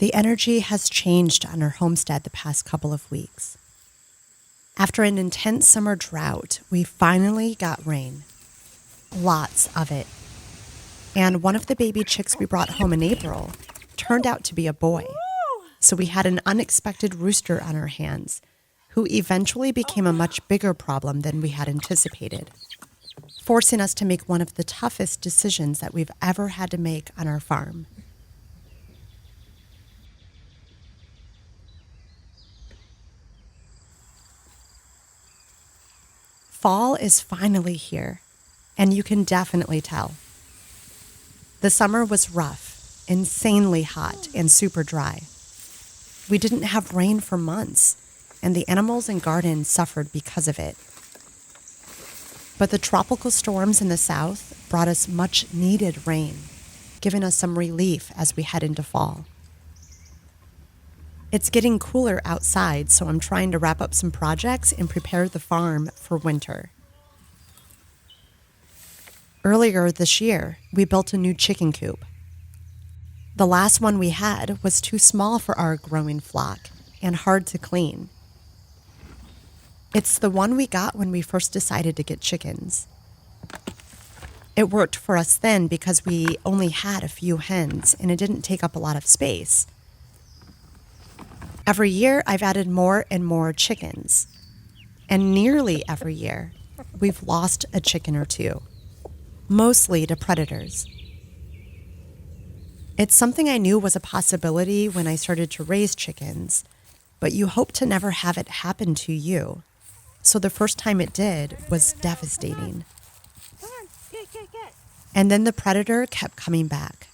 The energy has changed on our homestead the past couple of weeks. After an intense summer drought, we finally got rain. Lots of it. And one of the baby chicks we brought home in April turned out to be a boy. So we had an unexpected rooster on our hands, who eventually became a much bigger problem than we had anticipated, forcing us to make one of the toughest decisions that we've ever had to make on our farm. Fall is finally here, and you can definitely tell. The summer was rough, insanely hot, and super dry. We didn't have rain for months, and the animals and gardens suffered because of it. But the tropical storms in the south brought us much needed rain, giving us some relief as we head into fall. It's getting cooler outside, so I'm trying to wrap up some projects and prepare the farm for winter. Earlier this year, we built a new chicken coop. The last one we had was too small for our growing flock and hard to clean. It's the one we got when we first decided to get chickens. It worked for us then because we only had a few hens and it didn't take up a lot of space. Every year, I've added more and more chickens. And nearly every year, we've lost a chicken or two, mostly to predators. It's something I knew was a possibility when I started to raise chickens, but you hope to never have it happen to you. So the first time it did was devastating. Come on, get. And then the predator kept coming back.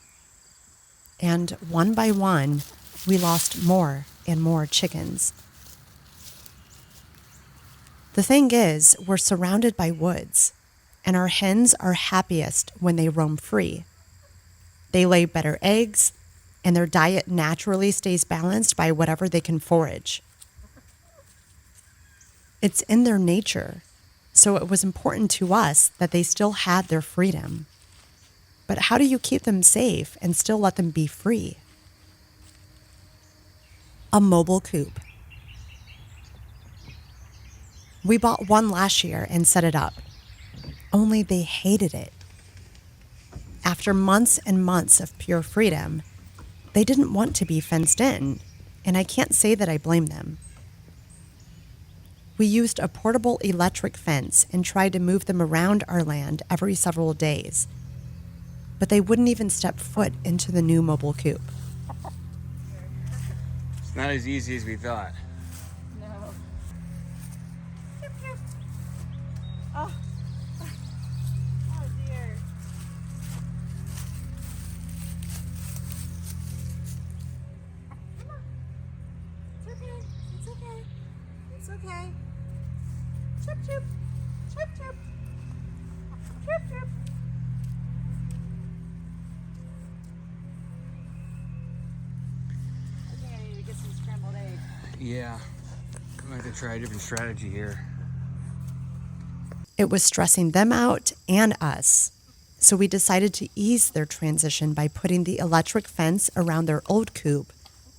And one by one, we lost more and more chickens. The thing is, we're surrounded by woods, and our hens are happiest when they roam free. They lay better eggs, and their diet naturally stays balanced by whatever they can forage. It's in their nature, so it was important to us that they still had their freedom. But how do you keep them safe and still let them be free? A mobile coop. We bought one last year and set it up, only they hated it. After months and months of pure freedom, they didn't want to be fenced in, and I can't say that I blame them. We used a portable electric fence and tried to move them around our land every several days, but they wouldn't even step foot into the new mobile coop. It's not as easy as we thought. No. Oh. Oh dear. Come on. It's okay. It's okay. It's okay. Chirp, chirp. Chirp, chirp. Chirp, chirp. I think I need to get some scrambled eggs. Yeah. I'm going to have to try a different strategy here. It was stressing them out and us, so we decided to ease their transition by putting the electric fence around their old coop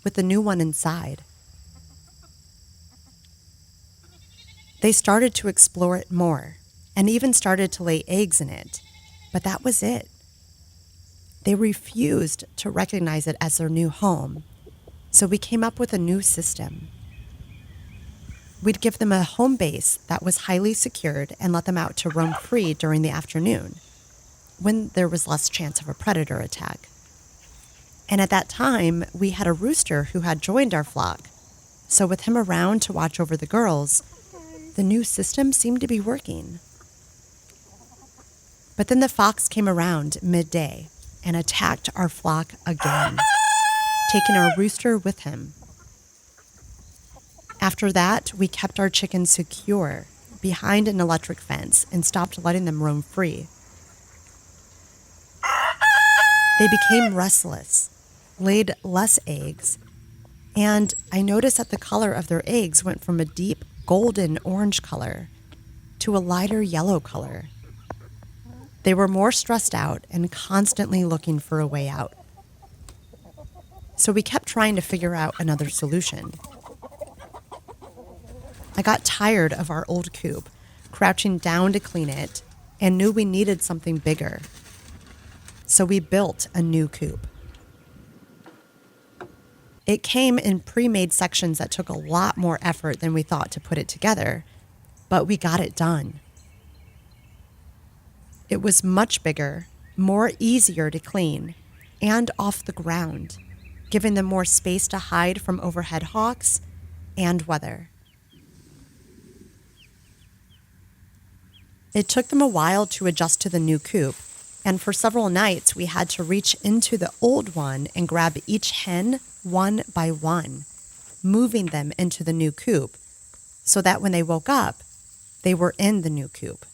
with the new one inside. They started to explore it more and even started to lay eggs in it, but that was it. They refused to recognize it as their new home, so we came up with a new system. We'd give them a home base that was highly secured and let them out to roam free during the afternoon, when there was less chance of a predator attack. And at that time, we had a rooster who had joined our flock, so with him around to watch over the girls, the new system seemed to be working. But then the fox came around midday and attacked our flock again, taking our rooster with him. After that, we kept our chickens secure behind an electric fence and stopped letting them roam free. They became restless, laid less eggs, and I noticed that the color of their eggs went from a deep golden orange color to a lighter yellow color. They were more stressed out and constantly looking for a way out. So we kept trying to figure out another solution. I got tired of our old coop, crouching down to clean it, and knew we needed something bigger. So we built a new coop. It came in pre-made sections that took a lot more effort than we thought to put it together, but we got it done. It was much bigger, more easier to clean, and off the ground, giving them more space to hide from overhead hawks and weather. It took them a while to adjust to the new coop, and for several nights we had to reach into the old one and grab each hen one by one, moving them into the new coop so that when they woke up, they were in the new coop.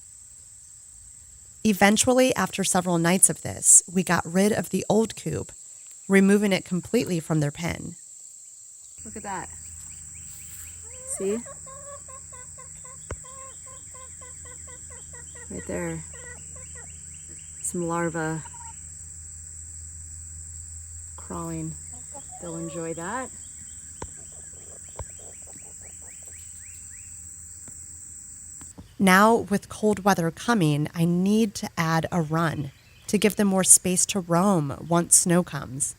Eventually, after several nights of this, we got rid of the old coop, removing it completely from their pen. Look at that. See? Right there. Some larvae crawling. They'll enjoy that. Now, with cold weather coming, I need to add a run to give them more space to roam once snow comes.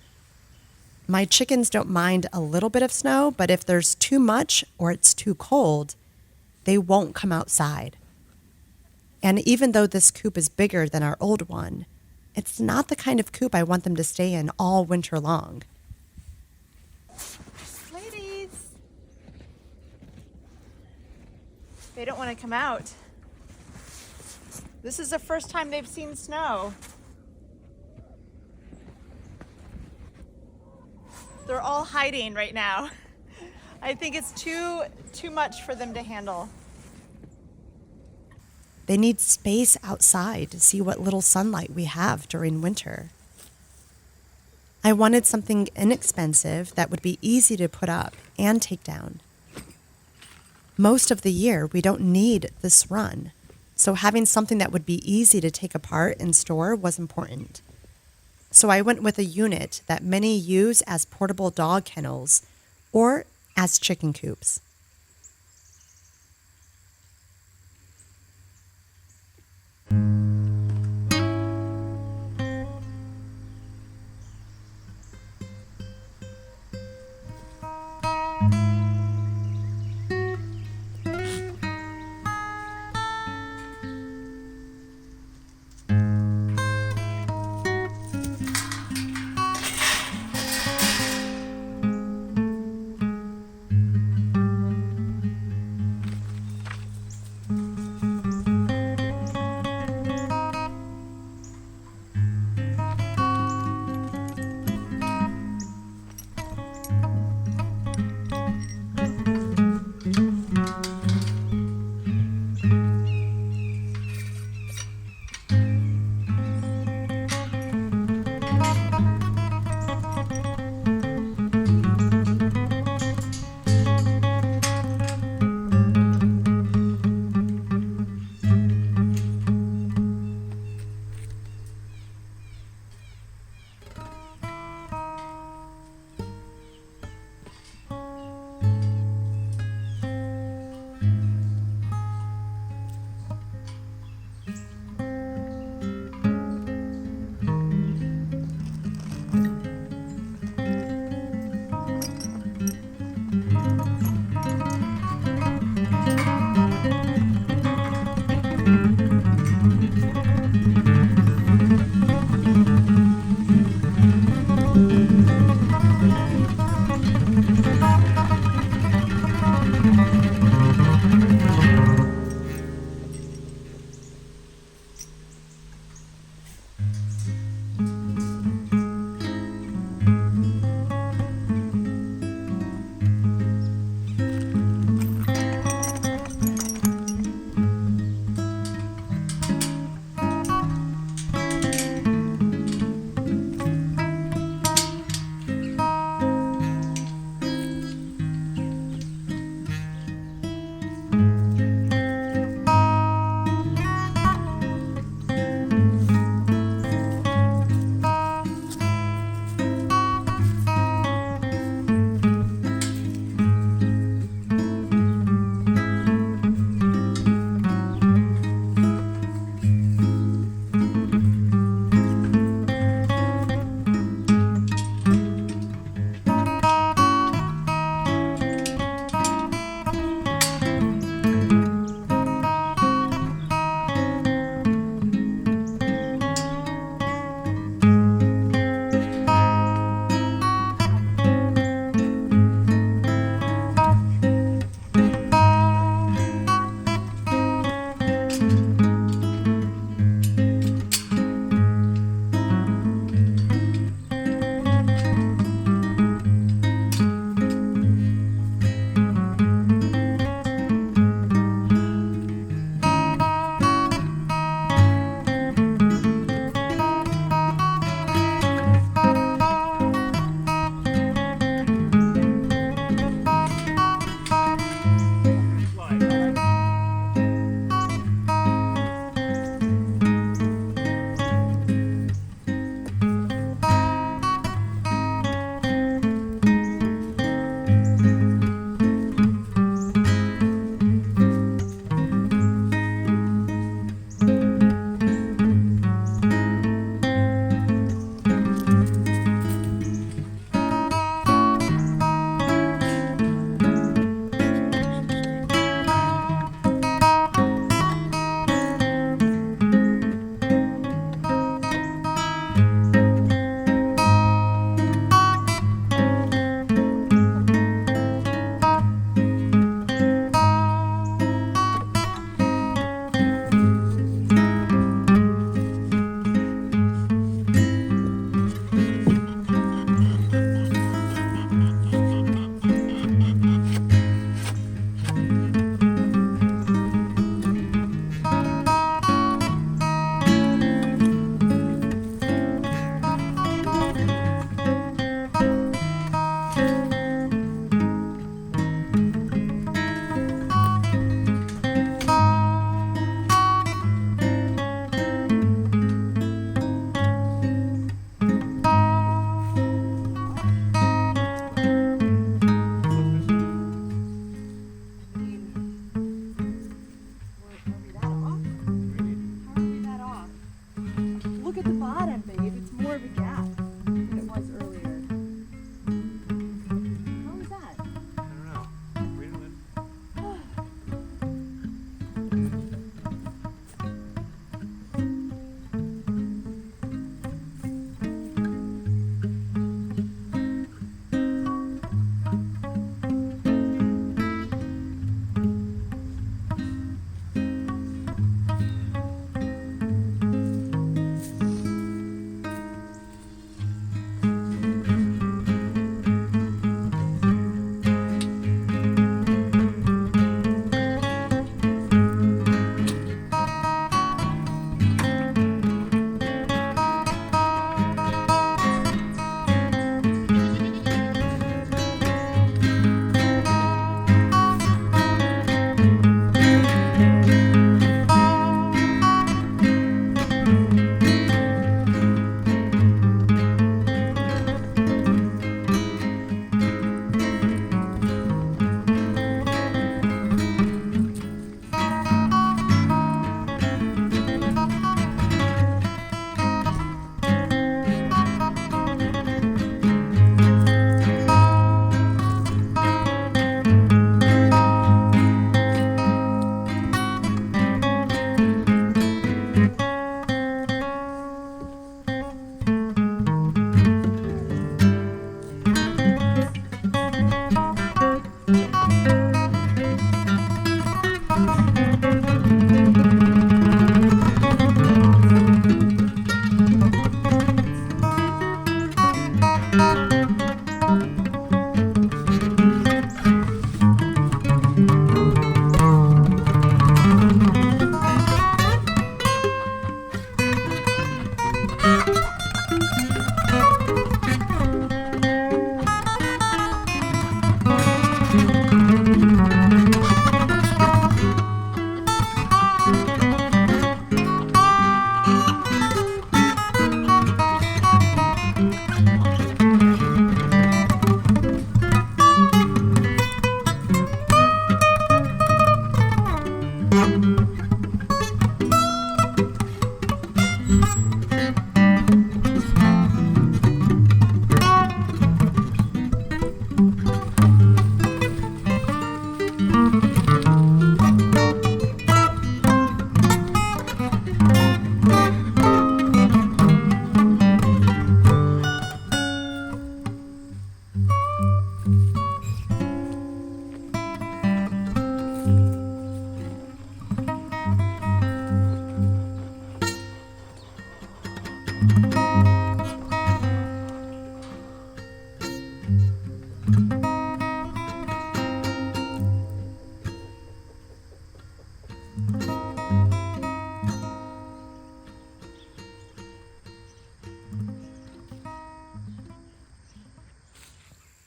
My chickens don't mind a little bit of snow, but if there's too much or it's too cold, they won't come outside. And even though this coop is bigger than our old one, it's not the kind of coop I want them to stay in all winter long. Ladies! They don't want to come out. This is the first time they've seen snow. They're all hiding right now. I think it's too much for them to handle. They need space outside to see what little sunlight we have during winter. I wanted something inexpensive that would be easy to put up and take down. Most of the year, we don't need this run, so having something that would be easy to take apart and store was important. So I went with a unit that many use as portable dog kennels or as chicken coops.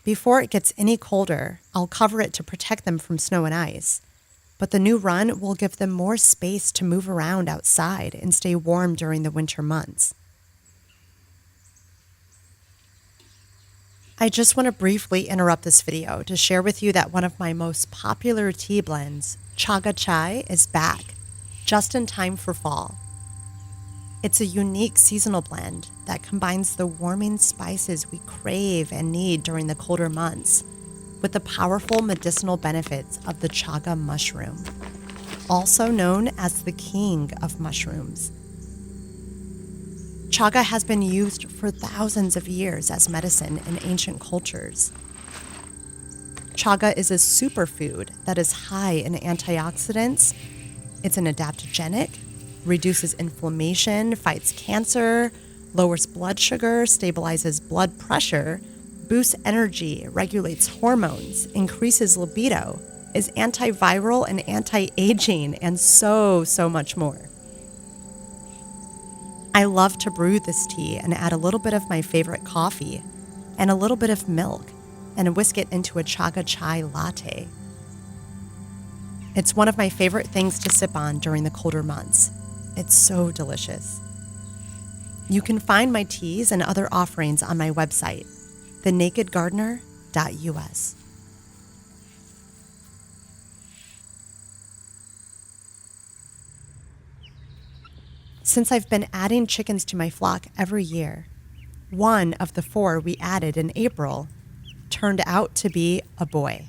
Before it gets any colder, I'll cover it to protect them from snow and ice. But the new run will give them more space to move around outside and stay warm during the winter months. I just want to briefly interrupt this video to share with you that one of my most popular tea blends, chaga chai, is back, just in time for fall. It's a unique seasonal blend that combines the warming spices we crave and need during the colder months with the powerful medicinal benefits of the chaga mushroom, also known as the king of mushrooms. Chaga has been used for thousands of years as medicine in ancient cultures. Chaga is a superfood that is high in antioxidants. It's an adaptogenic, reduces inflammation, fights cancer, lowers blood sugar, stabilizes blood pressure, boosts energy, regulates hormones, increases libido, is antiviral and anti-aging, and so much more. I love to brew this tea and add a little bit of my favorite coffee and a little bit of milk and whisk it into a chaga chai latte. It's one of my favorite things to sip on during the colder months. It's so delicious. You can find my teas and other offerings on my website, thenakedgardener.us. Since I've been adding chickens to my flock every year, one of the 4 we added in April turned out to be a boy.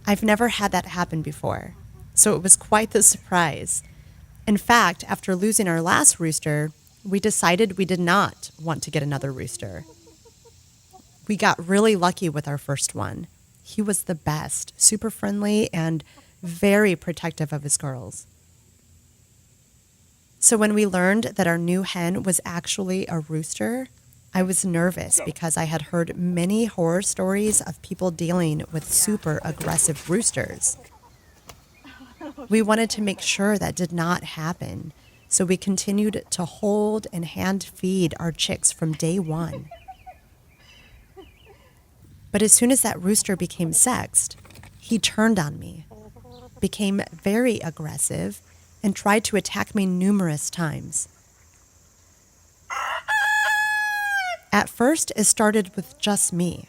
I've never had that happen before, so it was quite the surprise. In fact, after losing our last rooster, we decided we did not want to get another rooster. We got really lucky with our first one. He was the best, super friendly, and very protective of his girls. So when we learned that our new hen was actually a rooster, I was nervous because I had heard many horror stories of people dealing with super aggressive roosters. We wanted to make sure that did not happen, so we continued to hold and hand feed our chicks from day one. But as soon as that rooster became sexed, he turned on me, became very aggressive, and tried to attack me numerous times. At first, it started with just me.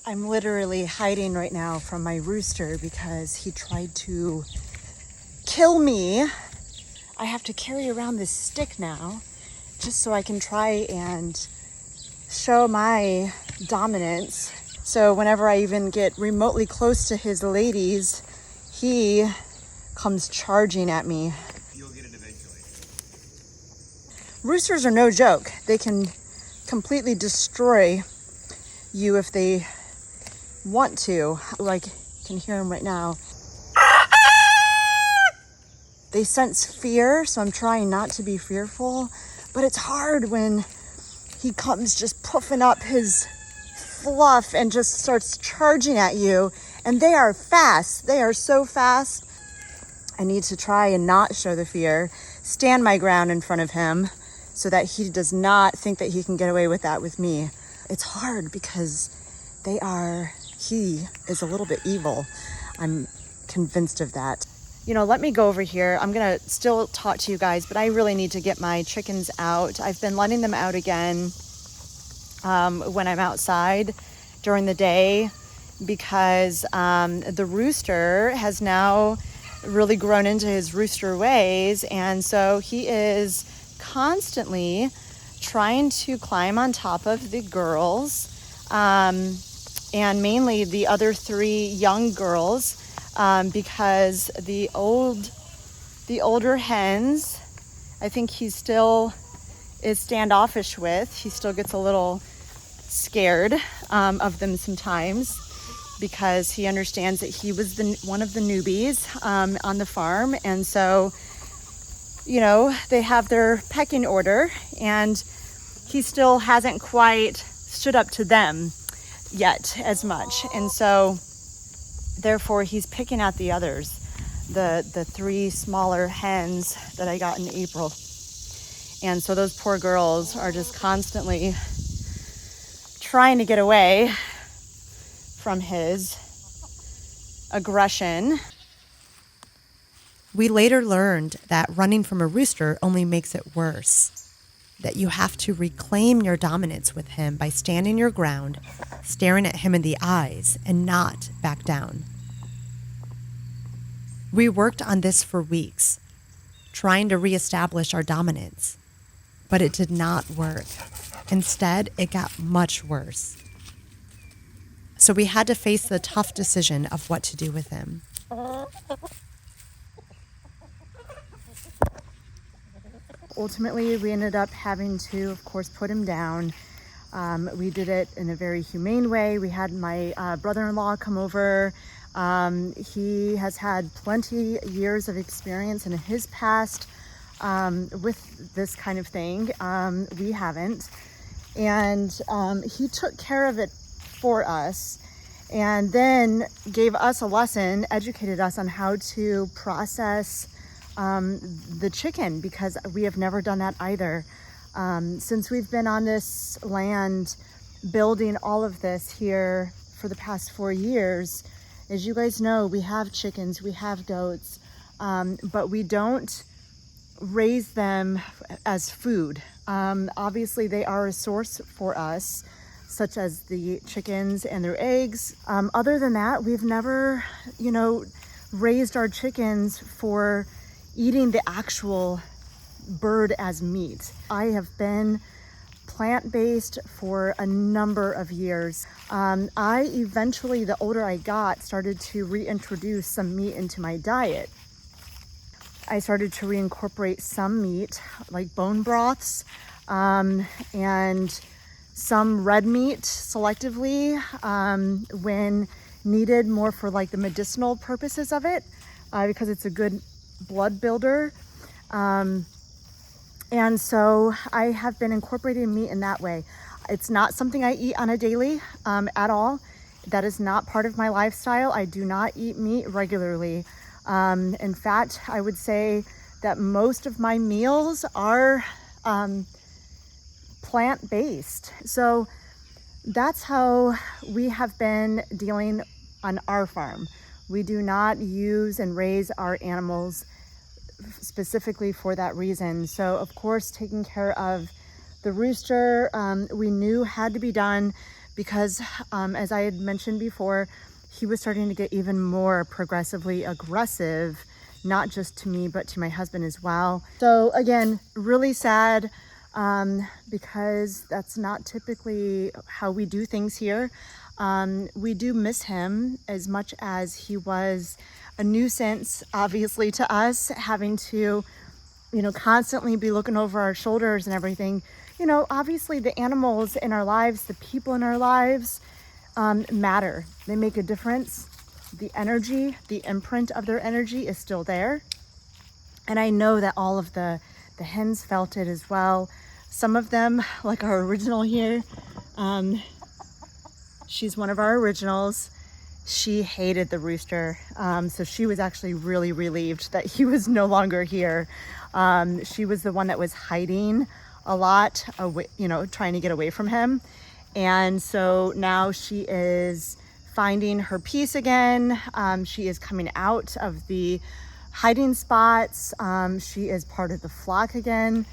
I'm literally hiding right now from my rooster because he tried to kill me. I have to carry around this stick now just so I can try and show my dominance. So whenever I even get remotely close to his ladies, he comes charging at me. You'll get it eventually. Roosters are no joke. They can completely destroy you if they want to. Like, you can hear them right now. They sense fear, so I'm trying not to be fearful, but it's hard when he comes just puffing up his fluff and just starts charging at you. And they are fast. They are so fast. I need to try and not show the fear, stand my ground in front of him so that he does not think that he can get away with that with me. It's hard because he is a little bit evil. I'm convinced of that. You know, let me go over here. I'm gonna still talk to you guys, but I really need to get my chickens out. I've been letting them out again when I'm outside during the day because the rooster has now really grown into his rooster ways, and so he is constantly trying to climb on top of the girls, and mainly the other 3 young girls, because the older hens, I think he still is standoffish with. He still gets a little scared of them sometimes, because he understands that he was one of the newbies on the farm. And so, you know, they have their pecking order, and he still hasn't quite stood up to them yet as much. And so therefore he's picking at the others, the 3 smaller hens that I got in April. And so those poor girls are just constantly trying to get away from his aggression. We later learned that running from a rooster only makes it worse, that you have to reclaim your dominance with him by standing your ground, staring at him in the eyes, and not back down. We worked on this for weeks, trying to reestablish our dominance, but it did not work. Instead, it got much worse. So we had to face the tough decision of what to do with him. Ultimately, we ended up having to, of course, put him down. We did it in a very humane way. We had my brother-in-law come over. He has had plenty years of experience in his past with this kind of thing. We haven't. And he took care of it for us and then gave us a lesson, educated us on how to process the chicken, because we have never done that either. Since we've been on this land building all of this here for the past 4 years, as you guys know, we have chickens, we have goats, but we don't raise them as food. Obviously they are a source for us, such as the chickens and their eggs. Other than that, we've never, raised our chickens for eating the actual bird as meat. I have been plant-based for a number of years. I eventually, the older I got, started to reintroduce some meat into my diet. I started to reincorporate some meat, like bone broths, and some red meat selectively when needed, more for like the medicinal purposes of it, because it's a good blood builder. And so I have been incorporating meat in that way. It's not something I eat on a daily at all. That is not part of my lifestyle. I do not eat meat regularly. In fact, I would say that most of my meals are plant-based. So that's how we have been dealing on our farm. We do not use and raise our animals specifically for that reason. So of course, taking care of the rooster, we knew had to be done because as I had mentioned before, he was starting to get even more progressively aggressive, not just to me, but to my husband as well. So again, really sad because that's not typically how we do things here. We do miss him as much as he was a nuisance, obviously, to us, having to, constantly be looking over our shoulders and everything. Obviously the animals in our lives, the people in our lives matter. They make a difference. The energy, the imprint of their energy is still there. And I know that all of the hens felt it as well. Some of them, like our original here, she's one of our originals. She hated the rooster. So she was actually really relieved that he was no longer here. She was the one that was hiding a lot, away, trying to get away from him. And so now she is finding her peace again. She is coming out of the hiding spots. She is part of the flock again.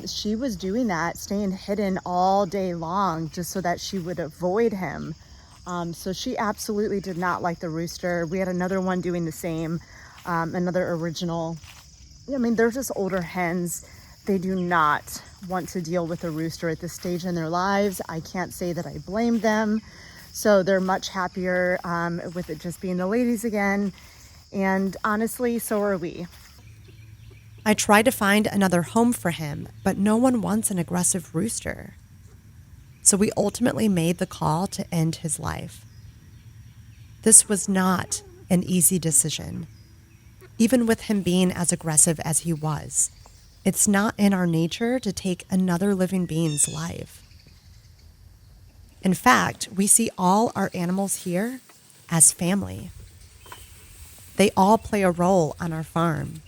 She was doing that, staying hidden all day long just so that she would avoid him. So she absolutely did not like the rooster. We had another one doing the same, another original. They're just older hens. They do not want to deal with a rooster at this stage in their lives. I can't say that I blame them. So they're much happier with it just being the ladies again. And honestly, so are we. I tried to find another home for him, but no one wants an aggressive rooster. So we ultimately made the call to end his life. This was not an easy decision. Even with him being as aggressive as he was, it's not in our nature to take another living being's life. In fact, we see all our animals here as family. They all play a role on our farm,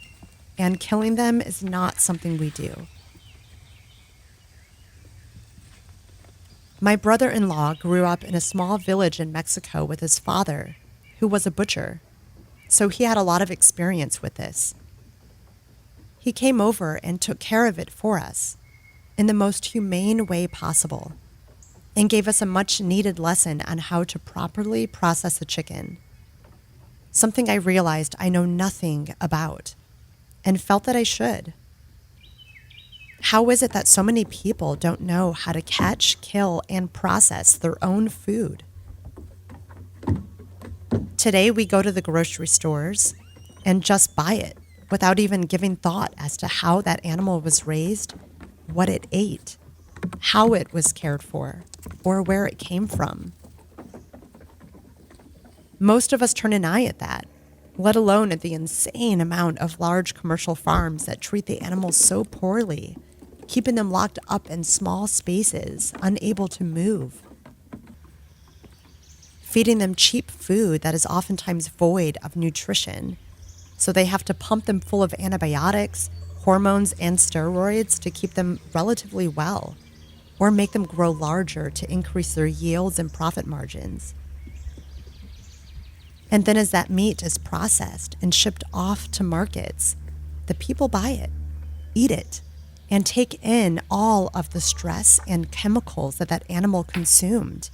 and killing them is not something we do. My brother-in-law grew up in a small village in Mexico with his father, who was a butcher, so he had a lot of experience with this. He came over and took care of it for us in the most humane way possible and gave us a much-needed lesson on how to properly process a chicken, something I realized I know nothing about and felt that I should. How is it that so many people don't know how to catch, kill, and process their own food? Today, we go to the grocery stores and just buy it without even giving thought as to how that animal was raised, what it ate, how it was cared for, or where it came from. Most of us turn an eye at that, let alone at the insane amount of large commercial farms that treat the animals so poorly, keeping them locked up in small spaces, unable to move. Feeding them cheap food that is oftentimes void of nutrition, so they have to pump them full of antibiotics, hormones, and steroids to keep them relatively well, or make them grow larger to increase their yields and profit margins. And then as that meat is processed and shipped off to markets, the people buy it, eat it, and take in all of the stress and chemicals that that animal consumed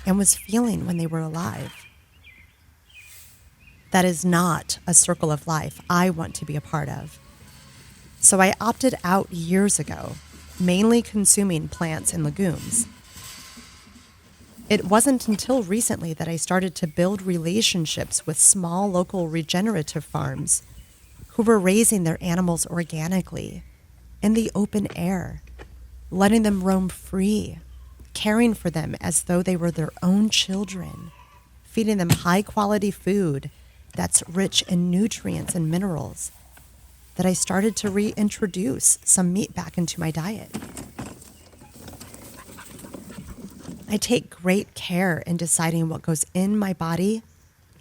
and was feeling when they were alive. That is not a circle of life I want to be a part of. So I opted out years ago, mainly consuming plants and legumes. It wasn't until recently that I started to build relationships with small local regenerative farms who were raising their animals organically in the open air, letting them roam free, caring for them as though they were their own children, feeding them high-quality food that's rich in nutrients and minerals, that I started to reintroduce some meat back into my diet. I take great care in deciding what goes in my body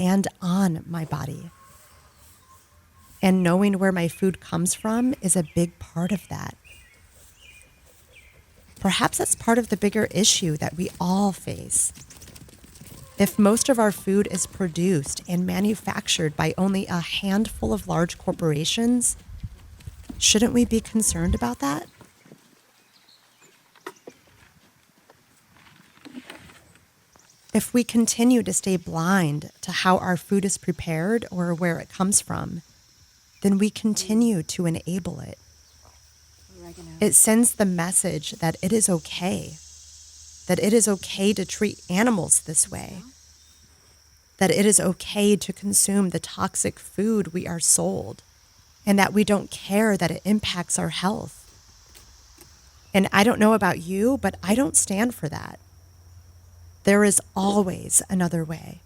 and on my body. And knowing where my food comes from is a big part of that. Perhaps that's part of the bigger issue that we all face. If most of our food is produced and manufactured by only a handful of large corporations, shouldn't we be concerned about that? If we continue to stay blind to how our food is prepared or where it comes from, then we continue to enable it. It sends the message that it is okay to treat animals this way, that it is okay to consume the toxic food we are sold, and that we don't care that it impacts our health. And I don't know about you, but I don't stand for that. There is always another way.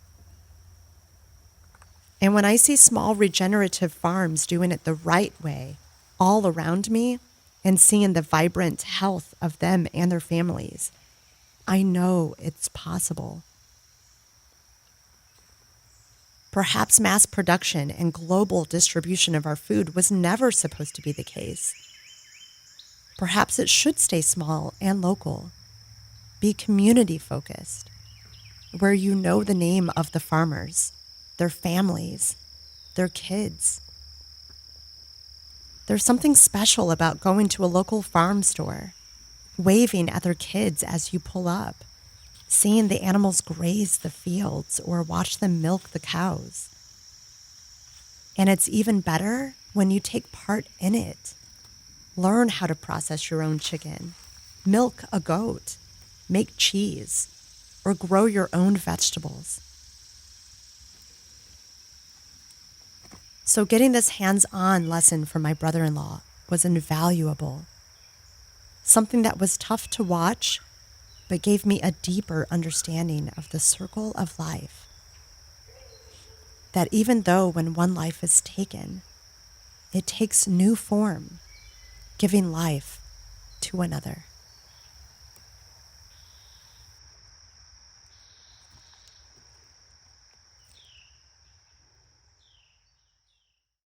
And when I see small regenerative farms doing it the right way all around me and seeing the vibrant health of them and their families, I know it's possible. Perhaps mass production and global distribution of our food was never supposed to be the case. Perhaps it should stay small and local. Be community-focused, where you know the name of the farmers, their families, their kids. There's something special about going to a local farm store, waving at their kids as you pull up, seeing the animals graze the fields or watch them milk the cows. And it's even better when you take part in it. Learn how to process your own chicken, milk a goat, make cheese, or grow your own vegetables. So getting this hands-on lesson from my brother-in-law was invaluable. Something that was tough to watch, but gave me a deeper understanding of the circle of life. That even though when one life is taken, it takes new form, giving life to another.